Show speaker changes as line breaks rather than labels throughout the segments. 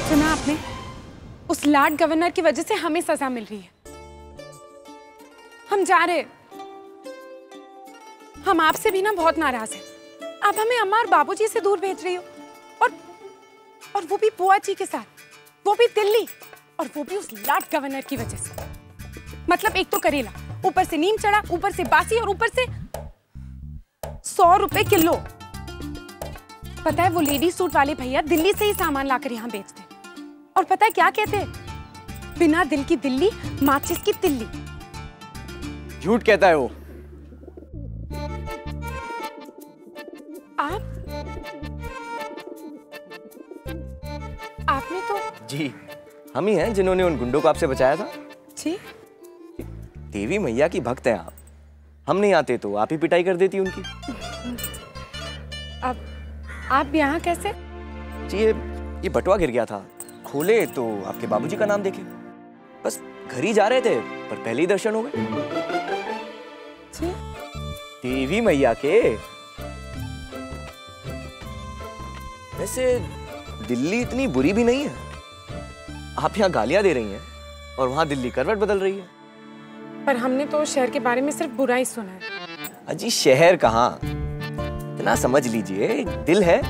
सुना आपने? उस लॉर्ड गवर्नर की वजह से हमें सजा मिल रही है। हम जा रहे। हम आपसे भी ना बहुत नाराज हैं। आप हमें अम्मा और बाबूजी से दूर भेज रही हो, और वो भी बुआ जी के साथ, वो भी दिल्ली, और वो भी उस लॉर्ड गवर्नर की वजह से। मतलब एक तो करेला, ऊपर से नीम चढ़ा, ऊपर से बासी, और ऊपर से 100 रुपए किलो। पता है वो लेडी सूट वाले भैया दिल्ली से ही सामान लाकर यहाँ बेचते हैं। और पता है क्या कहते हैं? बिना दिल की दिल्ली, माचिस की तिल्ली।
झूठ कहता है वो।
आपने तो
जी हम ही हैं जिन्होंने उन गुंडों को आपसे बचाया था।
जी
देवी मैया की भक्त हैं आप। हम नहीं आते तो आप ही पिटाई कर देती उनकी।
अब आप यहाँ कैसे?
जी ये बटुआ गिर गया था, खोले तो आपके बाबूजी का नाम देखे। बस घर ही जा रहे थे पर पहले ही दर्शन हो गए।
जी
देवी मैया के। वैसे दिल्ली इतनी बुरी भी नहीं है। आप यहाँ गालियां दे रही हैं और वहां दिल्ली करवट बदल रही है।
पर हमने तो शहर के बारे में सिर्फ बुरा ही सुना है।
अजी शहर कहाँ, इतना समझ लीजिए, एक दिल है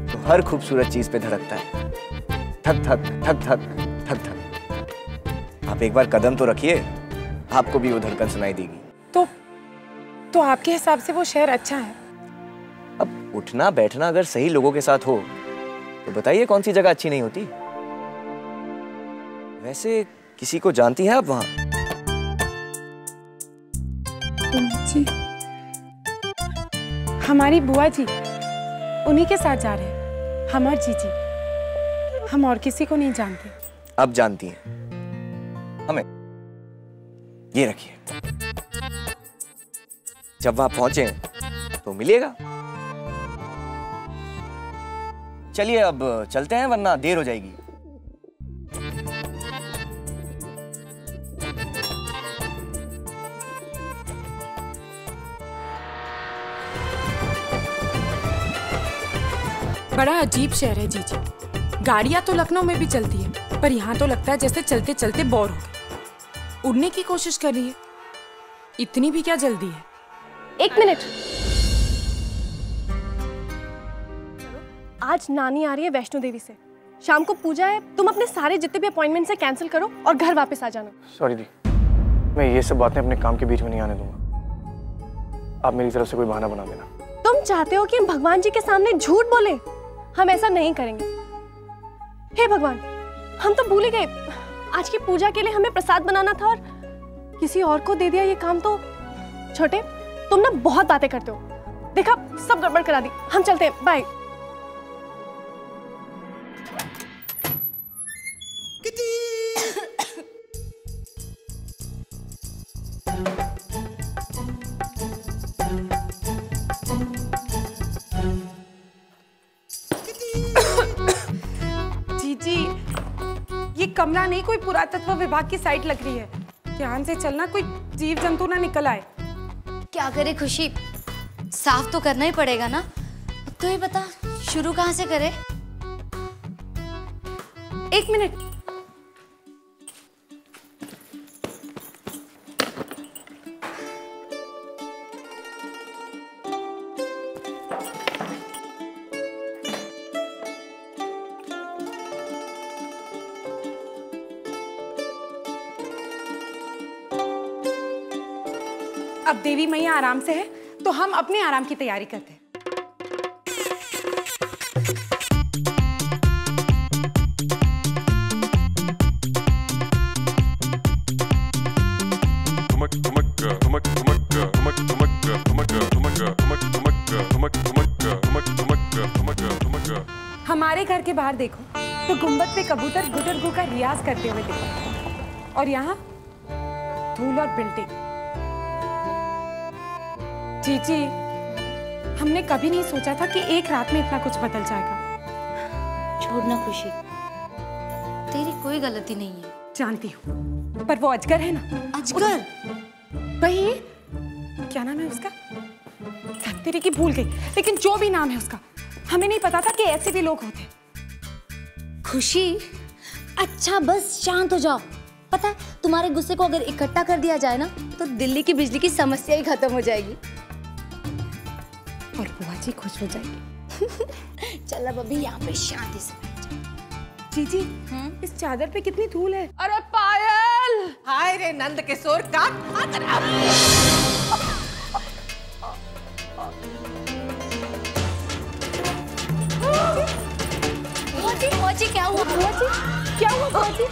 तो हर खूबसूरत चीज पे धड़कता है। धक धक धक धक धक धक। आप एक बार कदम तो रखिए, आपको भी वो धड़कन सुनाई देगी।
तो आपके हिसाब से वो शहर अच्छा है?
अब उठना बैठना अगर सही लोगों के साथ हो तो बताइए कौन सी जगह अच्छी नहीं होती। वैसे किसी को जानती हैं आप वहां?
जी हमारी बुआ जी, उन्हीं के साथ जा रहे हैं। हम और जीजी, हम और किसी को नहीं जानते।
अब जानती हैं हमें। ये रखिए, जब वहां पहुंचे तो मिलेगा। चलिए अब चलते हैं वरना देर हो जाएगी।
बड़ा अजीब शहर है जीजी। गाड़ियां तो लखनऊ में भी चलती है, पर यहाँ तो लगता है जैसे चलते चलते बोर हो गए। उड़ने की कोशिश कर रही है। इतनी भी क्या जल्दी है?
1 मिनट। आज नानी आ रही है वैष्णो देवी से। शाम को पूजा है। तुम अपने सारे जितने भी अपॉइंटमेंट से कैंसिल करो और घर वापस आ जाना।
सॉरी दी, मैं ये सब बातें अपने काम के बीच में नहीं आने दूंगा। आप मेरी तरफ से कोई बहाना बना देना।
तुम चाहते हो कि हम भगवान जी के सामने झूठ बोले? हम ऐसा नहीं करेंगे। हे भगवान, हम तो भूल ही गए। आज की पूजा के लिए हमें प्रसाद बनाना था और किसी और को दे दिया ये काम। तो छोटे, तुम ना बहुत बातें करते हो। देखा, सब गड़बड़ करा दी। हम चलते हैं, बाय।
कमरा नहीं, कोई पुरातत्व विभाग की साइट लग रही है। ध्यान से चलना, कोई जीव जंतु ना निकल आए।
क्या करे खुशी, साफ तो करना ही पड़ेगा ना। तो ये बता, शुरू कहाँ से करे?
1 मिनट। अब देवी मैया आराम से है तो हम अपने आराम की तैयारी करते हैं। हमारे घर के बाहर देखो तो गुंबद पे कबूतर गुटर गु का रियाज करते हुए दिखो, और यहाँ धूल और बिल्डिंग। जीजी, हमने कभी नहीं सोचा था कि एक रात में इतना कुछ बदल जाएगा।
छोड़ना खुशी, तेरी कोई गलती नहीं है।
जानती हूँ, पर वो अजगर है ना।
अजगर?
वही, क्या नाम है उसका? तेरी की भूल गई, लेकिन जो भी नाम है उसका, हमें नहीं पता था कि ऐसे भी लोग होते।
खुशी, अच्छा बस शांत हो जाओ। पता है तुम्हारे गुस्से को अगर इकट्ठा कर दिया जाए ना तो दिल्ली की बिजली की समस्या ही खत्म हो जाएगी
और बुआ जी खुश हो जाएगी।
चल अब अभी यहाँ पे शांति से बैठ जाओ।
जीजी, इस चादर पे कितनी धूल है।
अरे पायल, हाय रे नंद किशोर का
बुआ जी क्या हुआ? बुआ जी
क्या हुआ बुआ जी?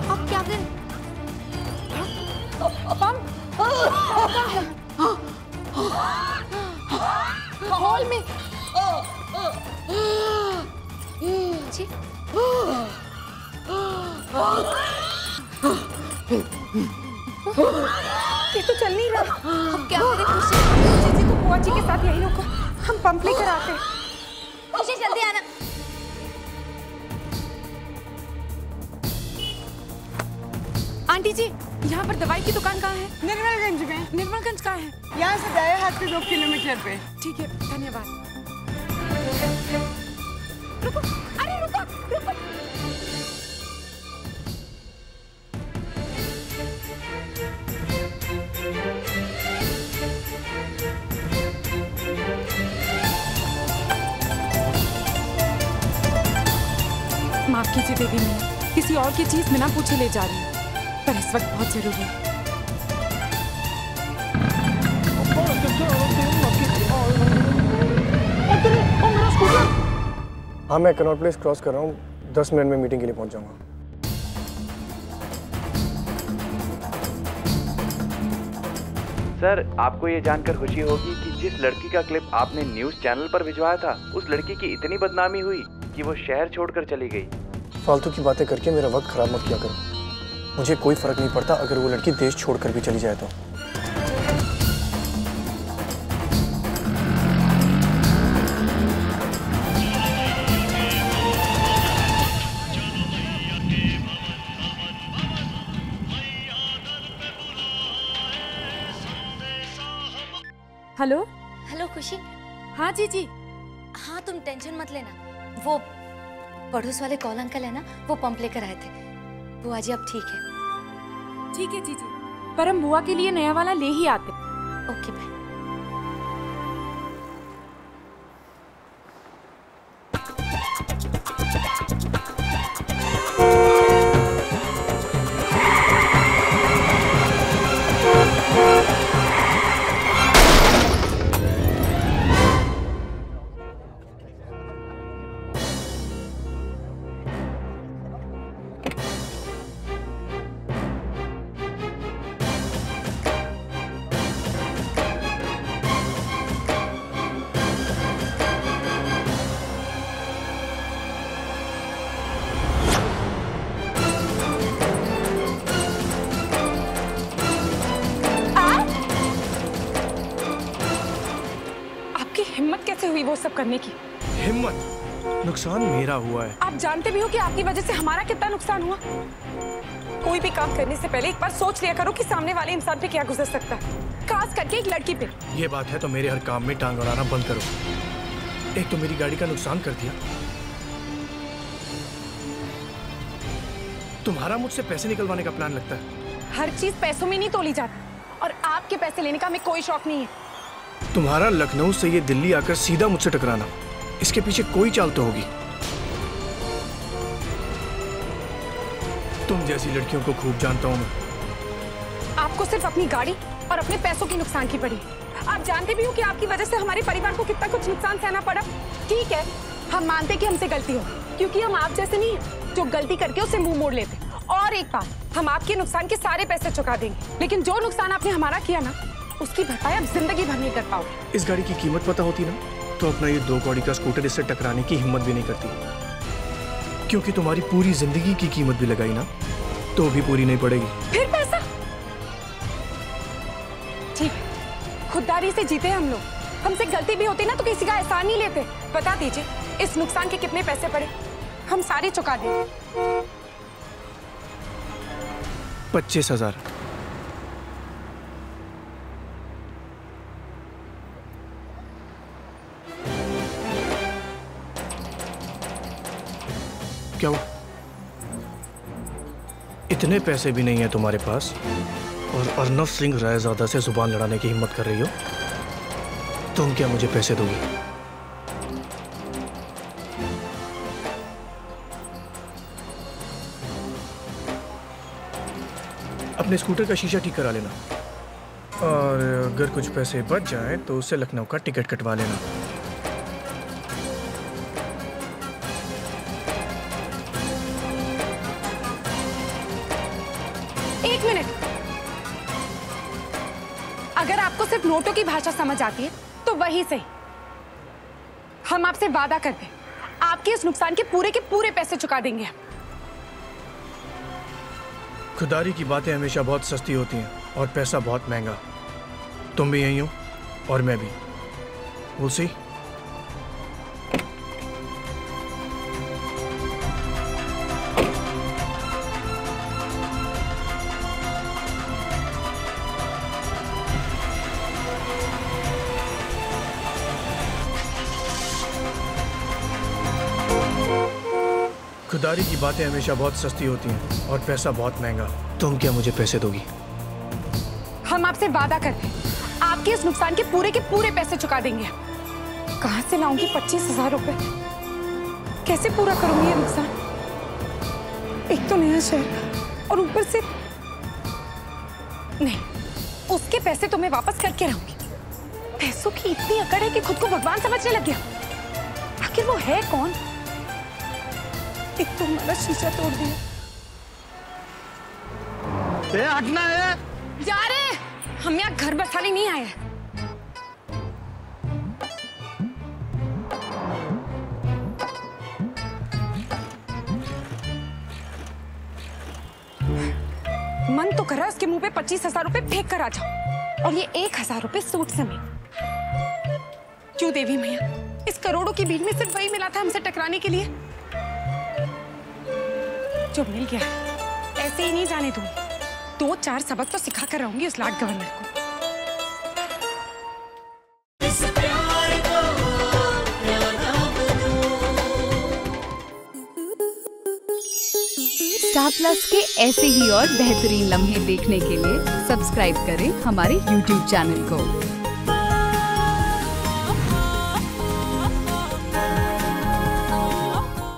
अब क्या करें?
हॉल में
जी
ये तो चल नहीं रहा।
अब क्या करें खुशी?
जीजी तो बुआ जी के साथ यही रुको, हम पंप लेकर आते हैं।
खुशी जल्दी आना।
आंटी जी, यहाँ पर दवाई की दुकान कहाँ है?
निर्मलगंज में।
निर्मलगंज कहाँ है?
यहाँ से दाएं हाथ पे 2 किलोमीटर पे।
ठीक है, धन्यवाद। रुको, अरे रुको, रुको। माफ कीजिए देवी मैया, किसी और की चीज बिना पूछे ले जा रही हूँ, पर इस वक्त बहुत जरूरी है।
हाँ, मैं कनॉट प्लेस क्रॉस कर रहा हूँ, 10 मिनट में मीटिंग के लिए पहुँच जाऊँगा।
सर, आपको ये जानकर खुशी होगी कि जिस लड़की का क्लिप आपने न्यूज़ चैनल पर भिजवाया था, उस लड़की की इतनी बदनामी हुई कि वो शहर छोड़कर चली गई।
फालतू की बातें करके मेरा वक्त खराब मत किया करो। मुझे कोई फर्क नहीं पड़ता अगर वो लड़की देश छोड़कर भी चली जाए तो।
हेलो।
हेलो खुशी।
हाँ जीजी।
हाँ तुम टेंशन मत लेना, वो पड़ोस वाले कॉल अंकल है ना, वो पंप लेकर आए थे। बुआ जी अब ठीक है।
ठीक है जीजी, पर हम बुआ के लिए नया वाला ले ही आते।
Okay bye.
हिम्मत कैसे हुई वो सब करने की?
हिम्मत? नुकसान मेरा हुआ है।
आप जानते भी हो कि आपकी वजह से हमारा कितना नुकसान हुआ। कोई भी काम करने से पहले एक बार सोच लिया करो कि सामने वाले इंसान पे क्या गुजर सकता है, खास करके एक लड़की पे।
ये बात है तो मेरे हर काम में टांग अड़ाना बंद करो। एक तो मेरी गाड़ी का नुकसान कर दिया, तुम्हारा मुझसे पैसे निकलवाने का प्लान लगता है।
हर चीज पैसों में नहीं तोली जाती, और आपके पैसे लेने का हमें कोई शौक नहीं है।
तुम्हारा लखनऊ से ये दिल्ली आकर सीधा मुझसे टकराना, इसके पीछे कोई चाल तो होगी। तुम जैसी लड़कियों को खूब जानता हूं मैं।
आपको सिर्फ अपनी गाड़ी और अपने पैसों की नुकसान की पड़ी। आप जानते भी हो कि आपकी वजह से हमारे परिवार को कितना कुछ नुकसान सहना पड़ा। ठीक है, हम मानते कि हमसे गलती हो, क्योंकि हम आप जैसे नहीं हैं जो गलती करके उससे मुंह मोड़ लेते। और एक बात, हम आपके नुकसान के सारे पैसे चुका देंगे, लेकिन जो नुकसान आपने हमारा किया ना, उसकी भरपाई आप जिंदगी भर नहीं कर पाओगे।
इस गाड़ी की कीमत पता होती ना तो अपना ये 2 कौड़ी का स्कूटर इससे टकराने की हिम्मत भी नहीं करती, क्योंकि तुम्हारी पूरी जिंदगी की कीमत भी लगाई ना तो भी पूरी नहीं पड़ेगी।
फिर पैसा? ठीक है, खुददारी से जीते हम लोग। हमसे गलती भी होती ना तो किसी का एहसान नहीं लेते। बता दीजिए इस नुकसान के कितने पैसे पड़े, हम सारे चुका देंगे।
25,000। इतने पैसे भी नहीं है तुम्हारे पास और अर्नव सिंह रायजादा से जुबान लड़ाने की हिम्मत कर रही हो, तुम क्या मुझे पैसे दोगी? अपने स्कूटर का शीशा ठीक करा लेना और अगर कुछ पैसे बच जाए तो उससे लखनऊ का टिकट कटवा लेना।
एक मिनट, अगर आपको सिर्फ नोटों की भाषा समझ आती है तो वही सही। हम आपसे वादा करते हैं, आपके इस नुकसान के पूरे पैसे चुका देंगे।
खुदारी की बातें हमेशा बहुत सस्ती होती हैं और पैसा बहुत महंगा। तुम भी यही हो और मैं भी। We'll see. खुदारी की बातें हमेशा बहुत सस्ती होती हैं और पैसा बहुत महंगा। तुम क्या मुझे पैसे दोगी?
हम आपसे वादा करते हैं, आपके इस नुकसान के पूरे पैसे चुका देंगे। कहां से लाऊंगी 25,000 रुपए? कैसे पूरा करूंगी ये नुकसान? एक तो नया शहर और ऊपर से नहीं, उसके पैसे तो मैं वापस करके रहूंगी। पैसों की इतनी अकड़ है कि खुद को भगवान समझने लग गया। आखिर वो है कौन? एक तो हमारा शीशा तोड़ दिया।
हटना है
यार, हम यहाँ घर बसाने नहीं आए हैं। मन तो कर रहा है उसके मुंह पे 25,000 रुपए फेंक कर आ जाओ और ये 1,000 रुपए सूट समेत। क्यों देवी मैया, इस करोड़ों की भीड़ में सिर्फ वही मिला था हमसे टकराने के लिए। जो मिल गया ऐसे ही नहीं जाने दूंगी। 2-4 सबक तो सिखा कर रहूंगी उस लाट गवर्नर को।
स्टार प्लस के ऐसे ही और बेहतरीन लम्हे देखने के लिए सब्सक्राइब करें हमारे YouTube चैनल को।